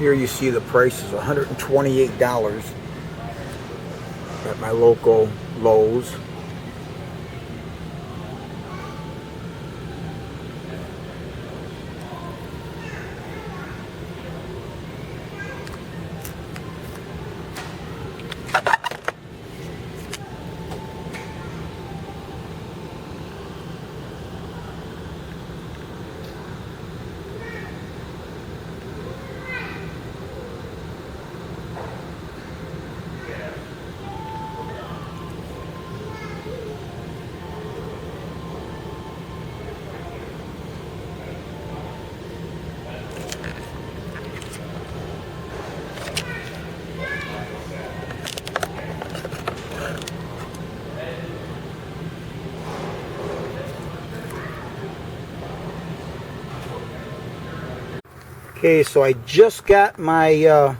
Here you see the price is $128 at my local Lowe's. Okay, so I just got my air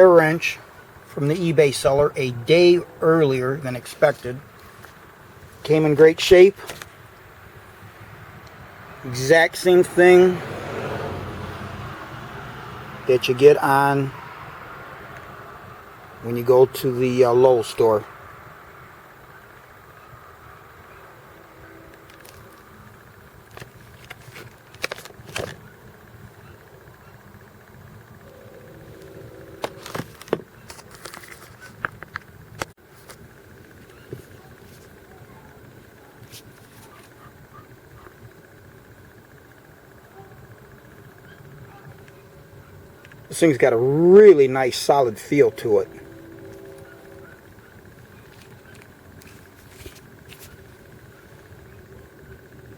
wrench from the eBay seller a day earlier than expected. Came in great shape. Exact same thing that you get on when you go to the Lowe's store. This thing's got a really nice solid feel to it.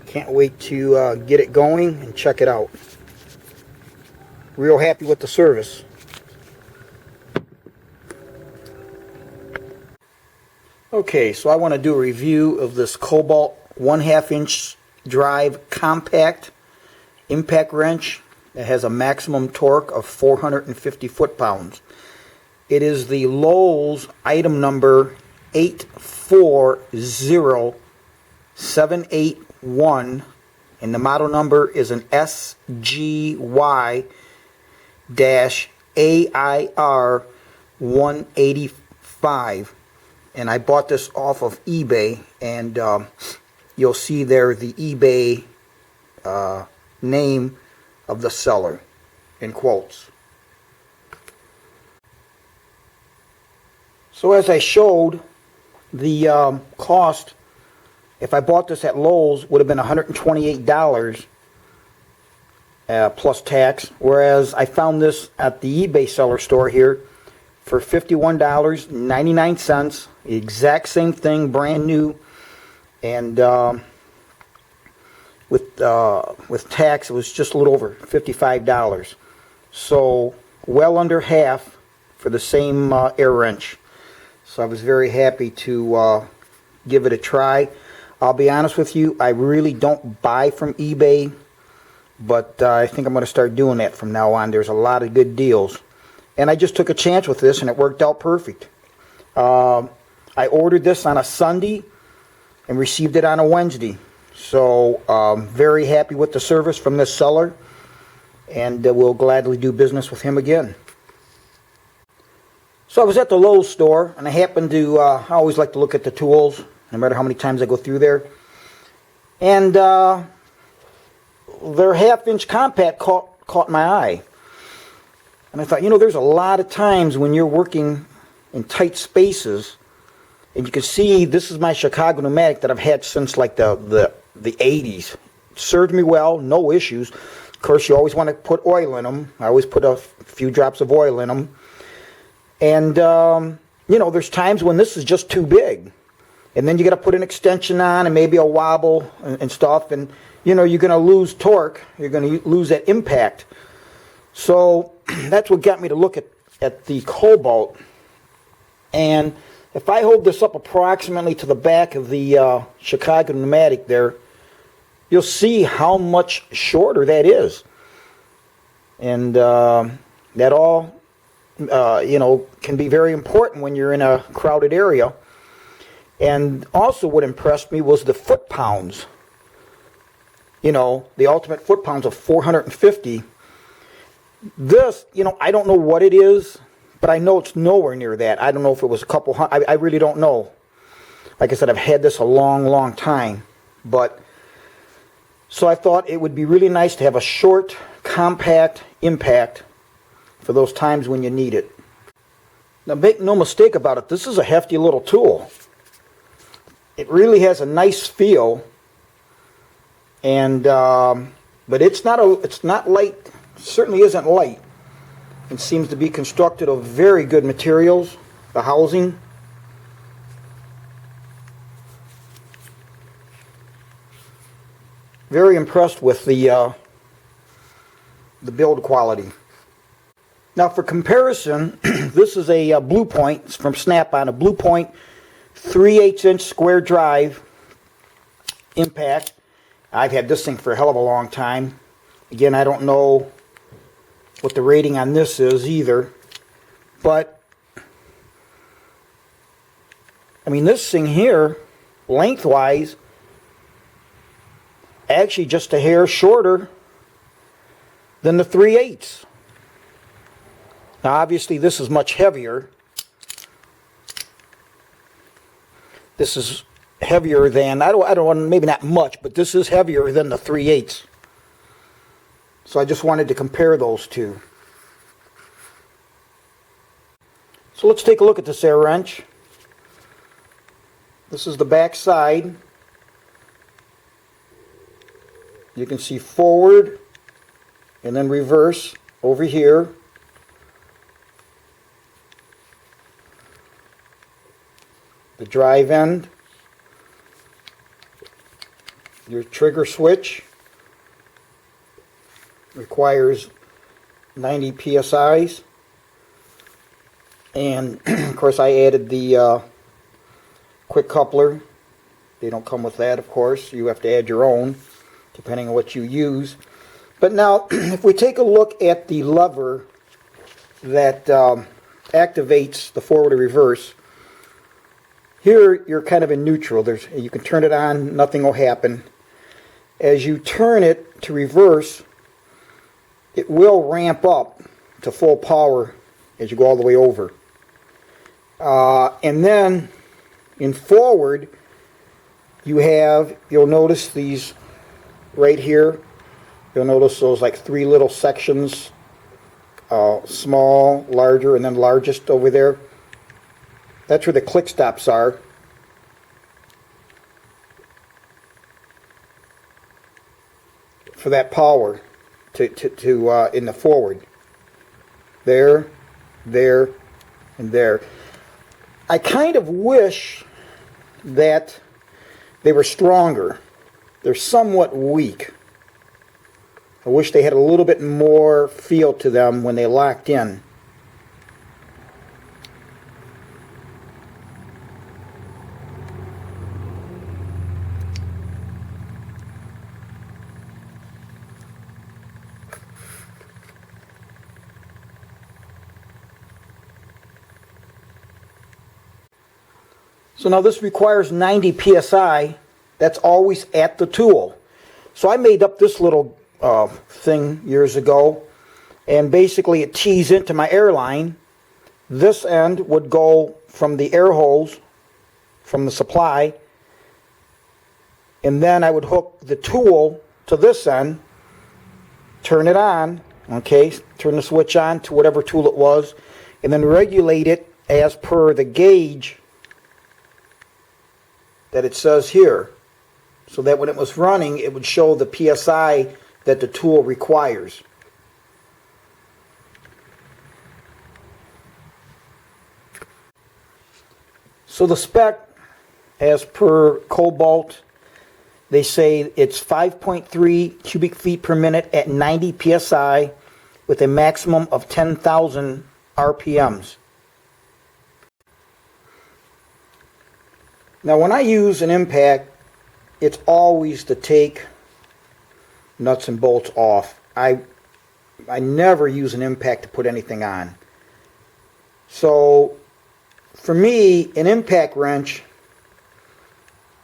Can't wait to get it going and check it out. Real happy with the service. Okay, so I want to do a review of this Kobalt 1/2 inch drive compact impact wrench. It has a maximum torque of 450 foot-pounds. It is the Lowe's item number 840781, and the model number is an SGY-AIR185. And I bought this off of eBay, and you'll see there the eBay name of the seller in quotes. So as I showed, the cost, if I bought this at Lowe's, would have been $128 plus tax, whereas I found this at the eBay seller store here for $51.99, the exact same thing, brand new, and with tax, it was just a little over $55. So well under half for the same air wrench. So I was very happy to give it a try. I'll be honest with you, I really don't buy from eBay, but I think I'm going to start doing that from now on. There's a lot of good deals. And I just took a chance with this, and it worked out perfect. I ordered this on a Sunday and received it on a Wednesday. So very happy with the service from this seller, and we'll gladly do business with him again. So I was at the Lowe's store, and I happened to, I always like to look at the tools, no matter how many times I go through there. And their 1/2 inch compact caught my eye. And I thought, you know, there's a lot of times when you're working in tight spaces, and you can see this is my Chicago pneumatic that I've had since like the 80s. It served me well, no issues. Of course, you always want to put oil in them. I always put a few drops of oil in them. And, you know, there's times when this is just too big. And then you got to put an extension on and maybe a wobble and stuff. And, you know, you're going to lose torque. You're going to lose that impact. So that's what got me to look at the Kobalt. And if I hold this up approximately to the back of the Chicago pneumatic there, you'll see how much shorter that is. And that all, you know, can be very important when you're in a crowded area. And also what impressed me was the foot-pounds. You know, the ultimate foot-pounds of 450. This, you know, I don't know what it is, but I know it's nowhere near that. I don't know if it was a couple hundred. I really don't know. Like I said, I've had this a long, long time. But, so I thought it would be really nice to have a short, compact impact for those times when you need it. Now, make no mistake about it, this is a hefty little tool. It really has a nice feel, and but it's not light. Certainly isn't light. It seems to be constructed of very good materials. The housing. Very impressed with the build quality. Now, for comparison, this is a Blue Point. It's from Snap-on, a Blue Point 3/8" square drive impact. I've had this thing for a hell of a long time. Again, I don't know what the rating on this is either, but I mean, this thing here, lengthwise, actually just a hair shorter than the 3/8. Now, obviously, this is much heavier. This is heavier than, I don't want, maybe not much, but this is heavier than the 3/8. So I just wanted to compare those two. So let's take a look at this air wrench. This is the back side. You can see forward and then reverse over here. The drive end, your trigger switch requires 90 psi's, and of course I added the quick coupler. They don't come with that, of course. You have to add your own depending on what you use. But now if we take a look at the lever that activates the forward or reverse, here you're kind of in neutral. You can turn it on, nothing will happen. As you turn it to reverse, it will ramp up to full power as you go all the way over. And then in forward, you'll notice these right here. You'll notice those like three little sections, small, larger, and then largest over there. That's where the click stops are. For that power to in the forward. There, there, and there. I kind of wish that they were stronger. They're somewhat weak. I wish they had a little bit more feel to them when they locked in. So now this requires 90 psi. That's always at the tool. So I made up this little thing years ago, and basically it tees into my air line. This end would go from the air hose, from the supply, and then I would hook the tool to this end, turn it on, okay, turn the switch on to whatever tool it was, and then regulate it as per the gauge that it says here, so that when it was running, it would show the PSI that the tool requires. So the spec, as per Kobalt, they say it's 5.3 cubic feet per minute at 90 PSI with a maximum of 10,000 RPMs. Now when I use an impact, it's always to take nuts and bolts off. I never use an impact to put anything on. So for me, an impact wrench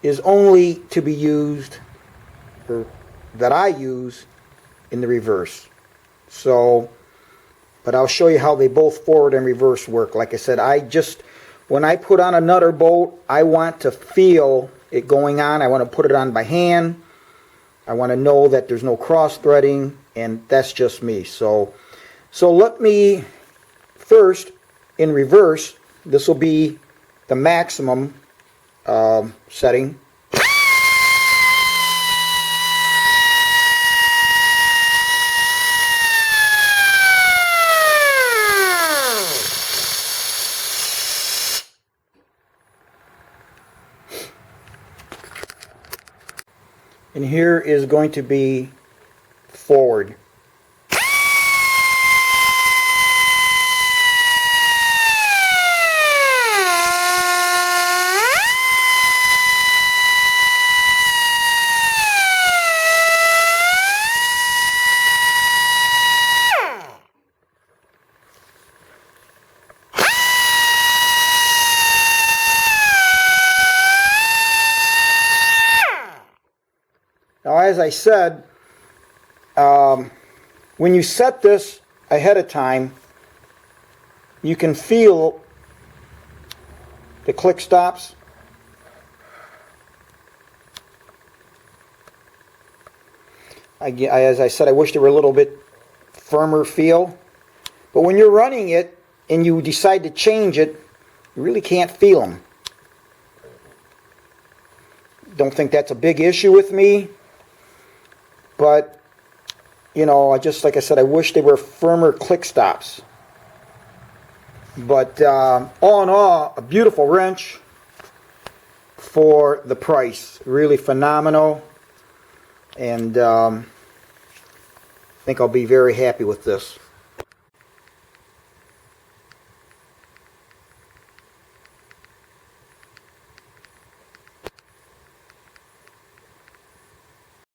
is only to be used, or that I use, in the reverse. So but I'll show you how they both forward and reverse work. Like I said, when I put on a nutter bolt, I want to feel it going on. I want to put it on by hand. I want to know that there's no cross threading, and that's just me. So let me first, in reverse, this will be the maximum setting. And here is going to be forward. Now, as I said, when you set this ahead of time, you can feel the click stops. As I said, I wish they were a little bit firmer feel. But when you're running it and you decide to change it, you really can't feel them. Don't think that's a big issue with me. But, you know, like I said, I wish they were firmer click stops. But all in all, a beautiful wrench for the price. Really phenomenal. And I think I'll be very happy with this.